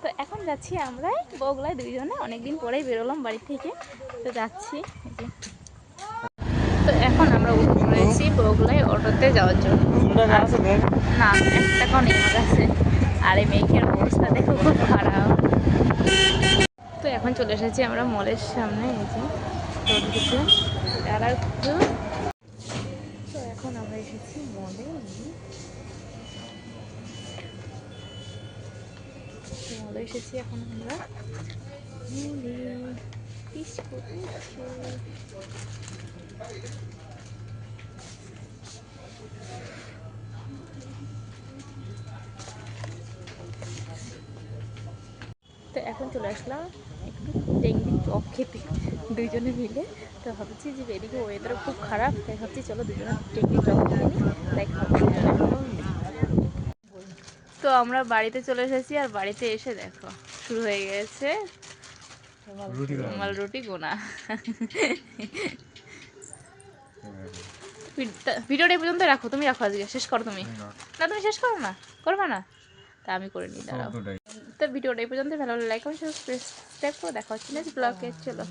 তো এখন যাচ্ছি আমরা বগুলায় দুইজনে, অনেকদিন পরেই বেরোলাম বাড়ি থেকে, তো যাচ্ছি। তো এখন আমরা উঠে পড়েছি বগুলায় অটোতে যাওয়ার জন্য। না, 1 টাকাও নেই আমার কাছে। আর এই মেঘের অবস্থা দেখো খুব খারাপ। তো এখন চলে এসেছি আমরা মলের সামনে, এই যে রোড দিকে আর একটু। তো এখন আমরা এসেছি মলে, মলে এসেছি এখন আমরা মলে। তো এখন চলে আসলাম একটু টেংরি চপ খেতে দুইজনে মিলে। তো ভাবছি যে এদিকে ওয়েদারও খুব খারাপ, তাই ভাবছি চলো দুজনে টেংরি চপ খেয়ে নিই, তাই খাবো। তো আমরা বাড়িতে চলে এসেছি, আর বাড়িতে এসে দেখো শুরু হয়ে গেছে রুমাল রুটি গোনা। ভিডিওটা এই পর্যন্ত রাখো, তুমি রাখো, আজকে শেষ করো তুমি। না তুমি শেষ করো না, করবে না, তা আমি করে নিই, দাঁড়াও। তো ভিডিওটা এই পর্যন্ত ভালো লাগলে লাইক কমেন্ট সাবস্ক্রাইব করে দেখা হচ্ছে নেক্সট ব্লগে। চলো।